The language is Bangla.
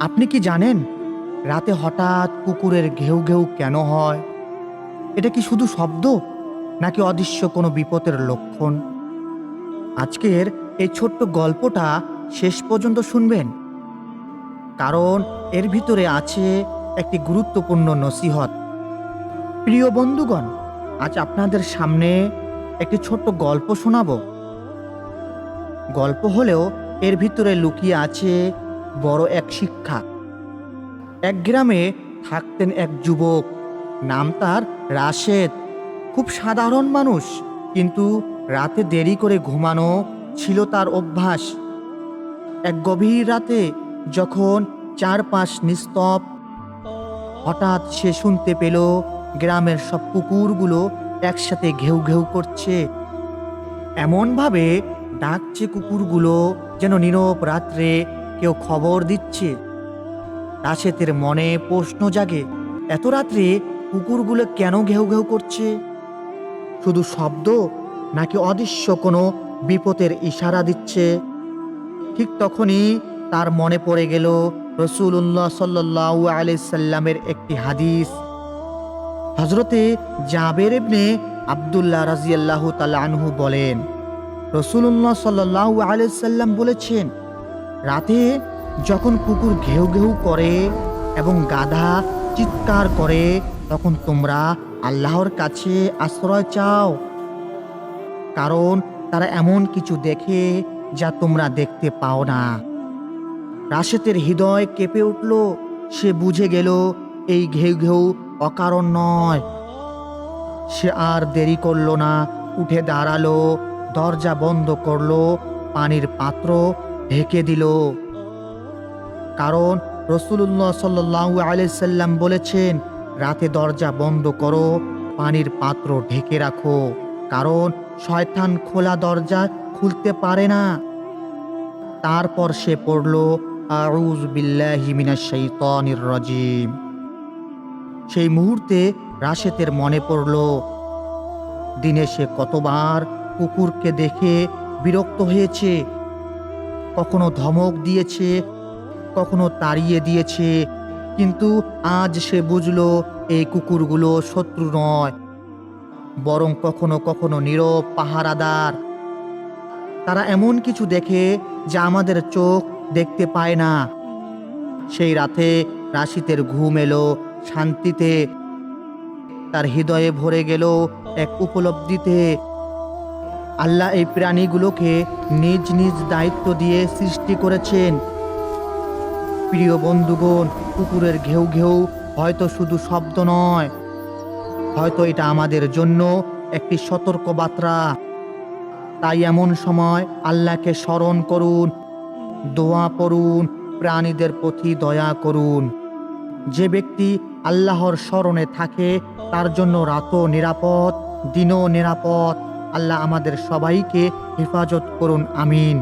আপনি কি জানেন রাতে হঠাৎ কুকুরের ঘেউ ঘেউ কেন হয়? এটা কি শুধু শব্দ নাকি অদৃশ্য কোনো বিপদের লক্ষণ? আজকের এই ছোট্ট গল্পটা শেষ পর্যন্ত শুনবেন, কারণ এর ভিতরে আছে একটি গুরুত্বপূর্ণ নসিহত। প্রিয় বন্ধুগণ, আজ আপনাদের সামনে একটি ছোট্ট গল্প শোনাবো। গল্প হলেও এর ভিতরে লুকিয়ে আছে বড় এক শিক্ষা। এক গ্রামে থাকতেন এক যুবক, নাম তার রাশেদ। খুব সাধারণ মানুষ, কিন্তু রাতে দেরি করে ঘুমানো ছিল তার অভ্যাস। এক গভীর রাতে যখন চারপাশ নিস্তব্ধ, হঠাৎ সে শুনতে পেল গ্রামের সব কুকুরগুলো একসাথে ঘেউ ঘেউ করছে। এমনভাবে ডাকছে কুকুরগুলো যেন নীরব রাত্রে কেউ খবর দিচ্ছে। রাশেদের মনে প্রশ্ন জাগে, এত রাত্রে কুকুরগুলো কেন ঘেউ ঘেউ করছে? শুধু শব্দ নাকি অদৃশ্য কোনো বিপদের ইশারা দিচ্ছে? ঠিক তখনই তার মনে পড়ে গেল রসূলুল্লাহ সাল্লাল্লাহু আলাইহি সাল্লামের একটি হাদিস। হজরতে জাবের ইবনে আব্দুল্লাহ রাদিয়াল্লাহু তাআলা আনহু বলেন, রসূলুল্লাহ সাল্লাল্লাহু আলাইহি সাল্লাম বলেছেন, রাতে যখন কুকুর ঘেউ ঘেউ করে এবং গাধা চিৎকার করে, তখন তোমরা আল্লাহর কাছে আশ্রয় চাও, কারণ তারা এমন কিছু দেখে যা তোমরা দেখতে পাও না। রাশেদের হৃদয় কেঁপে উঠল। সে বুঝে গেল এই ঘেউ ঘেউ অকারণ নয়। সে আর দেরি করল না, উঠে দাঁড়ালো, দরজা বন্ধ করলো, পানির পাত্র ঢেকে দিল। কারণ রসূলুল্লাহ সাল্লাল্লাহু আলাইহি সাল্লাম বলেছেন, রাতে দরজা বন্ধ করো, পানির পাত্র ঢেকে রাখো, কারণ শয়তান খোলা দরজা খুলতে পারে না। তারপর সে পড়ল, আউযু বিল্লাহি মিনাশ শাইতানির রাজিম। সেই মুহূর্তে রাশেদের মনে পড়ল, দিনে সে কতবার কুকুরকে দেখে বিরক্ত হয়েছে, কখনো ধমক দিয়েছে, কখনো তাড়িয়ে দিয়েছে, কিন্তু আজ সে বুঝল এই কুকুরগুলো শত্রু নয়, বরং কখনো কখনো নীরব পাহারাদার। তারা এমন কিছু দেখে যা আমাদের চোখ দেখতে পায় না। সেই রাতে রাশিদের ঘুম এলো শান্তিতে, তার হৃদয়ে ভরে গেল এক উপলব্ধিতে, আল্লাহ এই প্রাণীগুলোকে নিজ নিজ দায়িত্ব দিয়ে সৃষ্টি করেছেন। প্রিয় বন্ধুগণ, কুকুরের ঘেউ ঘেউ হয়তো শুধু শব্দ নয়, হয়তো এটা আমাদের জন্য একটি সতর্ক বার্তা। তাই এমন সময় আল্লাহকে স্মরণ করুন, দোয়া পড়ুন, প্রাণীদের প্রতি দয়া করুন। যে ব্যক্তি আল্লাহর স্মরণে থাকে তার জন্য রাতও নিরাপদ, দিনও নিরাপদ। আল্লাহ আমাদের সবাইকে হেফাজত করুন, আমিন।